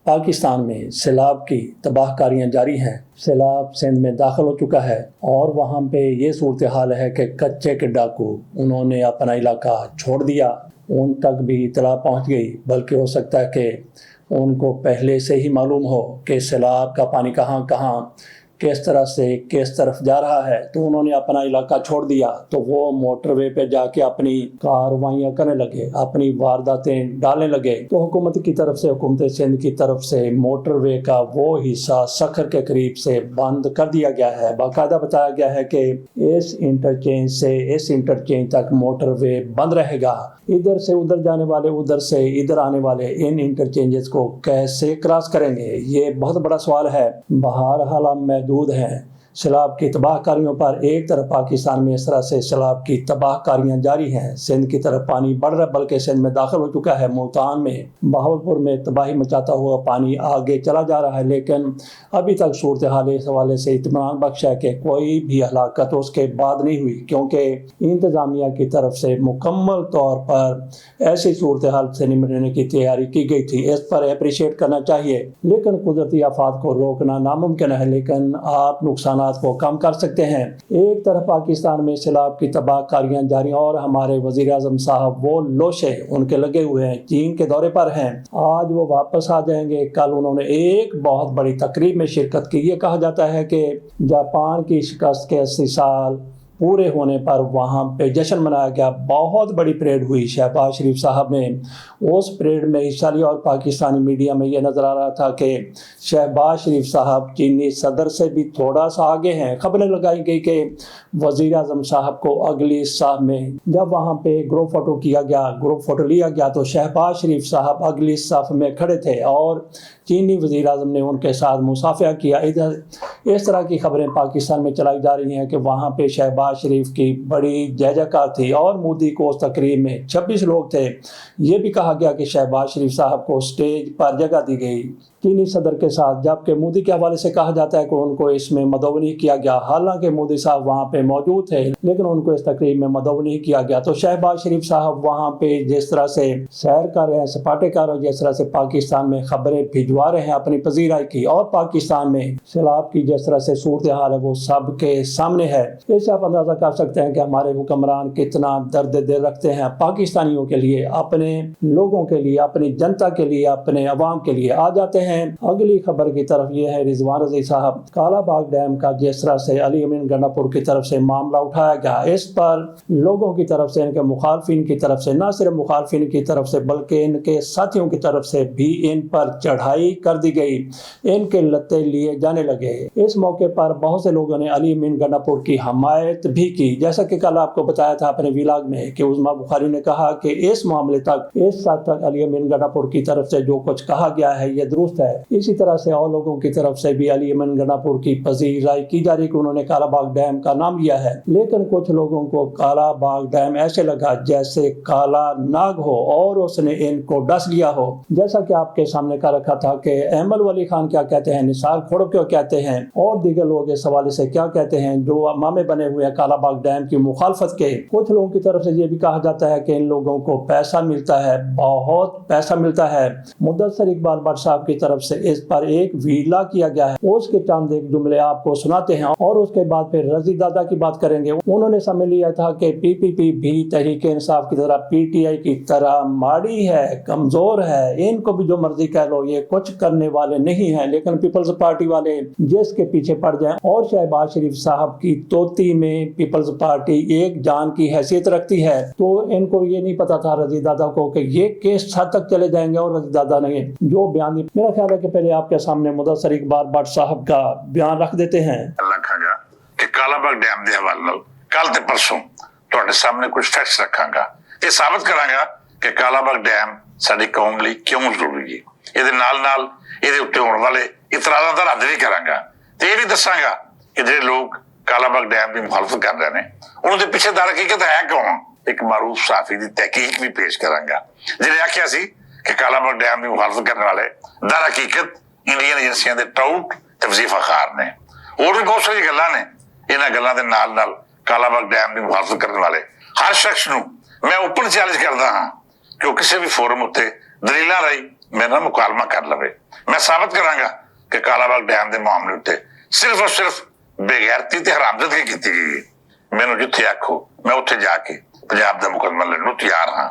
پاکستان میں سیلاب کی تباہ کاریاں جاری ہیں۔ سیلاب سندھ میں داخل ہو چکا ہے اور وہاں پہ یہ صورتحال ہے کہ کچے کے ڈاکو انہوں نے اپنا علاقہ چھوڑ دیا، ان تک بھی اطلاع پہنچ گئی، بلکہ ہو سکتا ہے کہ ان کو پہلے سے ہی معلوم ہو کہ سیلاب کا پانی کہاں کہاں کس طرح سے کس طرف جا رہا ہے، تو انہوں نے اپنا علاقہ چھوڑ دیا، تو وہ موٹر وے پہ جا کے اپنی کارروائیاں کرنے لگے، اپنی وارداتیں ڈالنے لگے۔ تو حکومت کی طرف سے، حکومت سندھ کی طرف سے موٹر وے کا وہ حصہ سکھر کے قریب سے بند کر دیا گیا ہے۔ باقاعدہ بتایا گیا ہے کہ اس انٹرچینج سے اس انٹرچینج تک موٹر وے بند رہے گا۔ ادھر سے ادھر جانے والے، ادھر سے ادھر آنے والے ان انٹرچینجز کو کیسے کراس کریں گے، یہ بہت بڑا سوال ہے۔ بہرحال ہم محدود ہیں سیلاب کی تباہ کاریوں پر۔ ایک طرف پاکستان میں اس طرح سے سیلاب کی تباہ کاریاں جاری ہیں، سندھ کی طرف پانی بڑھ رہا ہے، بلکہ سندھ میں داخل ہو چکا ہے، ملتان میں، بہاولپور میں تباہی مچاتا ہوا پانی آگے چلا جا رہا ہے، لیکن ابھی تک صورتحال اس حوالے سے اطمینان بخش ہے کہ کوئی بھی ہلاکت اس کے بعد نہیں ہوئی، کیونکہ انتظامیہ کی طرف سے مکمل طور پر ایسی صورتحال سے نمٹنے کی تیاری کی گئی تھی۔ اس پر اپریشیٹ کرنا چاہیے، لیکن قدرتی آفات کو روکنا ناممکن ہے، لیکن آپ نقصانات کو کم کر سکتے ہیں۔ ایک طرف پاکستان میں سیلاب کی تباہ کاریاں جاری ہیں اور ہمارے وزیر اعظم صاحب وہ لوشے ان کے لگے ہوئے ہیں، چین کے دورے پر ہیں، آج وہ واپس آ جائیں گے۔ کل انہوں نے ایک بہت بڑی تقریب میں شرکت کی۔ یہ کہا جاتا ہے کہ جاپان کی شکست کے 80 سال پورے ہونے پر وہاں پہ جشن منایا گیا، بہت بڑی پریڈ ہوئی۔ شہباز شریف صاحب نے اس پریڈ میں حصہ لیا اور پاکستانی میڈیا میں یہ نظر آ رہا تھا کہ شہباز شریف صاحب چینی صدر سے بھی تھوڑا سا آگے ہیں۔ خبریں لگائی گئی کہ وزیر اعظم صاحب کو اگلی صف میں، جب وہاں پہ گروپ فوٹو لیا گیا تو شہباز شریف صاحب اگلی صف میں کھڑے تھے اور چینی وزیر اعظم نے ان کے ساتھ مصافحہ کیا۔ اس طرح کی خبریں پاکستان میں چلائی جا رہی ہیں کہ وہاں پہ شہباز شریف کی بڑی جے جیکار تھی اور مودی کو اس تقریب میں 26 لوگ تھے۔ یہ بھی کہا گیا کہ شہباز شریف صاحب کو سٹیج پر جگہ دی گئی چینی صدر کے ساتھ، جبکہ مودی کے حوالے سے کہا جاتا ہے کہ ان کو اس میں مدعو نہیں کیا گیا، حالانکہ مودی صاحب وہاں پہ موجود تھے لیکن ان کو اس تقریب میں مدعو نہیں کیا گیا۔ تو شہباز شریف صاحب وہاں پہ جس طرح سے سیر کر رہے ہیں، سپاٹے کر رہے ہیں، جس طرح سے پاکستان میں خبریں بھجوا رہے ہیں اپنی پذیرائی کی، اور پاکستان میں سیلاب کی جس طرح سے صورتحال ہے وہ سب کے سامنے ہے، اس سے آپ اندازہ کر سکتے ہیں کہ ہمارے حکمران کتنا درد دل رکھتے ہیں پاکستانیوں کے لیے، اپنے لوگوں کے لیے، اپنی جنتا کے لیے، اپنے عوام کے لیے۔ آ جاتے ہیں اگلی خبر کی طرف۔ یہ ہے رضوان رضی صاحب، کالا باغ ڈیم کا جس طرح سے علی امین گنڈا پور کی طرف سے معاملہ اٹھایا گیا، اس پر لوگوں کی طرف سے، ان کے مخالفین کی طرف سے، نہ صرف مخالفین کی طرف سے بلکہ ان کے ساتھیوں کی طرف سے بھی ان پر چڑھائی کر دی گئی، ان کے لتے لیے جانے لگے۔ اس موقع پر بہت سے لوگوں نے علی امین گنڈا پور کی حمایت بھی کی، جیسا کہ کل آپ کو بتایا تھا اپنے ویلاگ میں کہ عظمیٰ بخاری نے کہا کہ اس معاملے تک، اس حد تک علی امین گنڈا پور کی طرف سے جو کچھ کہا گیا ہے یہ درست ہے۔ اسی طرح سے اور لوگوں کی طرف سے بھی علی امین گنڈا پور کی پذیرائی کی جا رہی کہ انہوں نے کالا باغ ڈیم کا نام لیا ہے، لیکن کچھ لوگوں کو کالا باغ ڈیم ایسے لگا جیسے کالا ناگ ہو اور اس نے ان کو ڈس لیا ہو، جیسا کہ آپ کے سامنے کا رکھا تھا کہ احمد ولی خان کیا کہتے ہیں، نثار کھڑو کیا کہتے ہیں، اور دیگر لوگ اس حوالے سے کیا کہتے ہیں جو امامے بنے ہوئے ہیں کالا باغ ڈیم کی مخالفت کے۔ کچھ لوگوں کی طرف سے یہ بھی کہا جاتا ہے کہ ان لوگوں کو پیسہ ملتا ہے، بہت پیسہ ملتا ہے۔ مدثر اقبال بٹ صاحب کی طرف سے اس پر ایک ویلا کیا گیا ہے، اس کے چند ایک جملے آپ کو سناتے ہیں اور اس کے بعد پھر رضی دادا کی بات کریں گے۔ انہوں نے سمجھ لیا تھا کہ پی پی پی بھی تحریک انصاف کی طرح، پی ٹی آئی کی طرح ماڑی ہے، کمزور ہے، ان کو بھی جو مرضی کہہ لو، یہ کچھ کرنے والے نہیں ہیں، لیکن پیپلز پارٹی والے جس کے پیچھے پڑ جائیں، اور شہباز شریف صاحب کی توتی میں پیپلز پارٹی ایک جان کی حیثیت رکھتی ہے، تو ان کو یہ نہیں پتا تھا رضی دادا کو کہ یہ کس حد تک چلے جائیں گے، اور رضی دادا نے جو بیان دی۔ میرا خیال ہے کہ پہلے آپ کے سامنے مدثر اقبال بٹ صاحب کا بیان رکھ دیتے ہیں۔ اللہ کھاگا کہ کالا باغ ڈیم دے حوالے کل تے پرسوں تواڈے سامنے کچھ فیکٹس رکھاں گا، یہ ثابت کراں گا کہ کالا باغ ڈیم ساری قوم لئی کیوں ضروری ہے۔ یہ نال یہ اتنے ہونے والے اعتراضاں دا رد بھی کراں گا، تے یہ بھی دساں گا کہ جڑے لوگ کالا باغ ڈیم کی مخالفت کر رہے ہیں انہوں دے پیچھے در حقیقت ہے کون۔ ایک معروف صحافی دی تحقیق بھی پیش کراں گا جنہیں آکھیا سی کہ کالا باغ ڈیم کی مخالفت کرنے والے در حقیقت انڈین ایجنسیاں دے ٹاؤٹ تے وظیفہ خار نے۔ اور بھی بہت ساری گلاں نے، انہاں گلاں دے نال نال کالا باغ ڈیم کی مخالفت کرنے والے ہر شخص نو میں اوپن چیلنج کردا ہاں کہ وہ کسی بھی فورم اتنے دلیلاں رائی ਮੇਰੇ ਨਾਲ ਮੁਕਾਲਮਾ ਕਰ ਲਵੇ। ਮੈਂ ਸਾਬਤ ਕਰਾਂਗਾ ਕਿ ਕਾਲਾਬਾਗ ਡੈਮ ਦੇ ਮਾਮਲੇ ਉੱਤੇ ਸਿਰਫ ਔਰ ਸਿਰਫ ਬੇਗੈਰਤੀ ਤੇ ਹਰਾਮਜ਼ਦਗੀ ਕੀਤੀ ਗਈ ਹੈ। ਮੈਨੂੰ ਜਿੱਥੇ ਆਖੋ ਮੈਂ ਉੱਥੇ ਜਾ ਕੇ ਪੰਜਾਬ ਦਾ ਮੁਕੱਦਮਾ ਲੜਨ ਨੂੰ ਤਿਆਰ ਹਾਂ।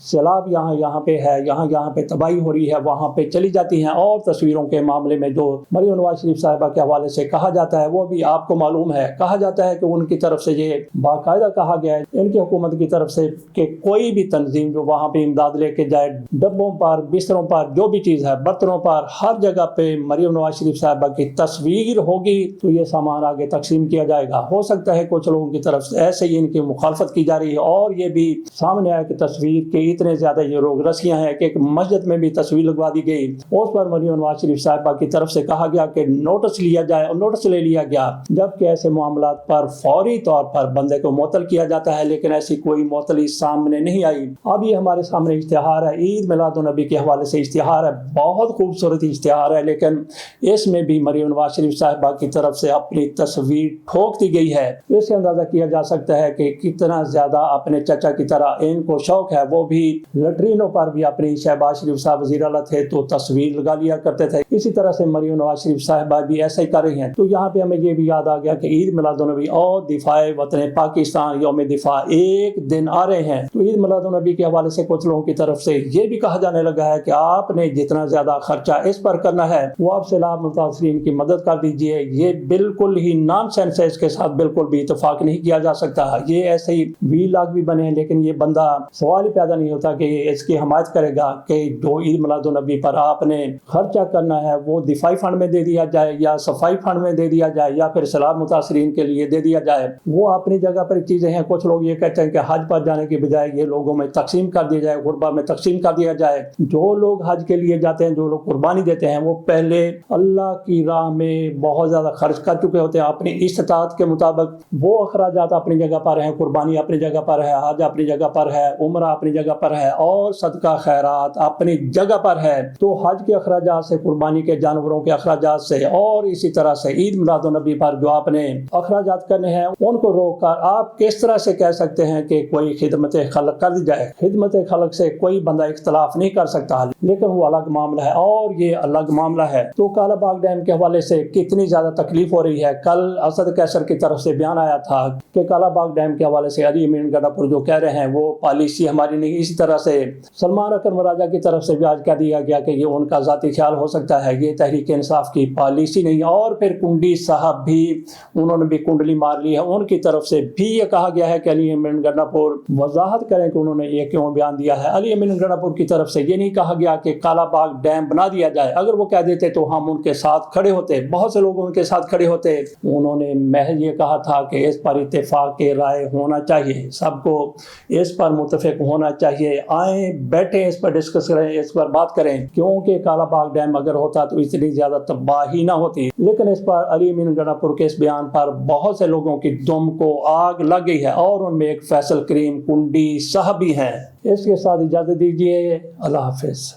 سیلاب یہاں پہ ہے، یہاں پہ تباہی ہو رہی ہے، وہاں پہ چلی جاتی ہیں. اور تصویروں کے معاملے میں جو مریم نواز شریف صاحبہ کے حوالے سے کہا جاتا ہے وہ بھی آپ کو معلوم ہے. کہا جاتا ہے کہ ان کی طرف سے یہ باقاعدہ کہا گیا ہے ان کی حکومت کی طرف سے کہ کوئی بھی تنظیم جو وہاں پہ امداد لے کے جائے، ڈبوں پر، بستروں پر، جو بھی چیز ہے، برتنوں پر، ہر جگہ پہ مریم نواز شریف صاحبہ کی تصویر ہوگی تو یہ سامان آگے تقسیم کیا جائے گا. ہو سکتا ہے کچھ لوگوں کی طرف سے ایسے ہی ان کی مخالفت کی جا رہی ہے، اور یہ بھی سامنے آیا کہ تصویر کے اتنے زیادہ یہ لوگ رسیاں ہیں کہ ایک مسجد میں بھی تصویر لگوا دی گئی. اس پر مریم نواز شریف صاحبہ کی طرف سے کہا گیا کہ نوٹس لیا جائے، اور نوٹس لے لیا گیا، جبکہ ایسے معاملات پر فوری طور پر بندے کو معطل کیا جاتا ہے، لیکن ایسی کوئی معطلی سامنے نہیں آئی. اب یہ ہمارے سامنے اشتہار ہے، عید میلاد النبی کے حوالے سے اشتہار ہے، بہت خوبصورت اشتہار ہے، لیکن اس میں بھی مریم نواز شریف صاحبہ کی طرف سے اپنی تصویر ٹھوک دی گئی ہے. اس سے اندازہ کیا جا سکتا ہے کہ کتنا زیادہ اپنے چچا کی طرح ان کو شوق ہے. وہ بھی لٹرینوں پر بھی اپنی شہباز شریف صاحب وزیر اعلیٰ تھے تو تصویر لگا لیا کرتے تھے. اسی طرح سے مریم نواز شریف صاحبہ بھی ایسا ہی کر رہی ہیں. تو یہاں پہ ہمیں یہ بھی یاد آ گیا کہ عید میلاد النبی اور دفاع وطن پاکستان یوم دفاع ایک دن آ رہے ہیں. تو عید میلاد النبی کے حوالے سے کچھ لوگوں کی طرف سے یہ بھی کہا جانے لگا ہے کہ آپ نے جتنا زیادہ خرچہ اس پر کرنا ہے وہ آپ سیلاب متاثرین کی مدد کر دیجئے. یہ بالکل ہی نان سینس ہے، اس کے ساتھ بالکل بھی اتفاق نہیں کیا جا سکتا. یہ ایسے ہی 20 لاکھ بھی بنے ہیں، لیکن یہ بندہ سوال ہی پیدا نہیں ہوتا کہ یہ اس کی حمایت کرے گا کہ جو عید میلاد النبی پر آپ نے خرچہ کرنا ہے وہ دفاعی فنڈ میں دے دیا جائے یا صفائی فنڈ میں دے دیا جائے یا پھر سیلاب متاثرین کے لیے دے دیا جائے. وہ اپنی جگہ پر چیزیں ہیں. کچھ لوگ یہ کہتے ہیں کہ حج پر جانے کی بجائے یہ لوگوں میں تقسیم کر دیا جائے، غربا میں تقسیم کر دیا جائے. جو لوگ حج کے لیے جاتے ہیں، جو لوگ قربانی دیتے ہیں، وہ پہلے اللہ کی راہ میں بہت زیادہ خرچ کر چکے ہوتے ہیں اپنی استطاعت کے مطابق. وہ اخراجات اپنی جگہ پر ہیں، قربانی اپنی جگہ پر ہے، حج اپنی جگہ پر ہے، عمرہ اپنی جگہ پر ہے، اور صدقہ خیرات اپنی جگہ پر ہے. تو حج کے اخراجات سے، قربانی کے جانوروں کے اخراجات سے، اور اسی طرح سے عید میلاد النبی پر جو آپ نے اخراجات کرنے ہیں ان کو روک کر آپ کس طرح سے کہہ سکتے ہیں کہ کوئی خدمت خلق کر دی جائے؟ خدمت خلق سے کوئی بندہ اختلاف نہیں کر سکتا، لیکن وہ الگ معاملہ ہے اور یہ الگ معاملہ ہے. تو کالا باغ ڈیم کے حوالے سے کتنی زیادہ تکلیف ہو رہی ہے. کل اسد کیسر کی طرف سے بیان آیا تھا کہ کالا باغ ڈیم کے حوالے سے علی امین گڈاپور جو کہہ رہے ہیں وہ پالیسی ہماری نہیں. اسی طرح سے سلمان اکرم راجہ کی طرف سے بھی آج کہہ دیا گیا کہ یہ ان کا ذاتی خیال ہو سکتا ہے، یہ تحریک انصاف کی پالیسی نہیں. اور پھر کنڈی صاحب بھی، انہوں نے بھی کنڈلی مار لی ہے، ان کی طرف سے بھی یہ کہا گیا ہے کہ علی امین گڈاپور وضاحت کریں کہ انہوں نے یہ کیوں بیان دیا ہے. علی امین گڈاپور کی طرف سے یہ نہیں کہا گیا کہ کالا باغ ڈیم بنا دیا جائے. اگر وہ کہہ دیتے تو ہم ان کے ساتھ کھڑے ہوتے، بہت سے لوگ ان کے ساتھ کھڑے ہوتے. انہوں نے محض یہ کہا تھا کہ اس پر اتفاق کے رائے ہونا چاہیے، سب کو اس پر متفق ہونا چاہیے، آئیں بیٹھیں اس پر ڈسکس کریں، اس پر بات کریں، کیونکہ کالا باغ ڈیم اگر ہوتا تو اتنی زیادہ تباہی نہ ہوتی. لیکن اس پر علی امین گڈاپور کے اس بیان پر بہت سے لوگوں کی دم کو آگ لگ گئی ہے، اور ان میں ایک فیصل کریم کنڈی صاحب بھی ہیں. اس کے ساتھ اجازت دیجیے، اللہ حافظ.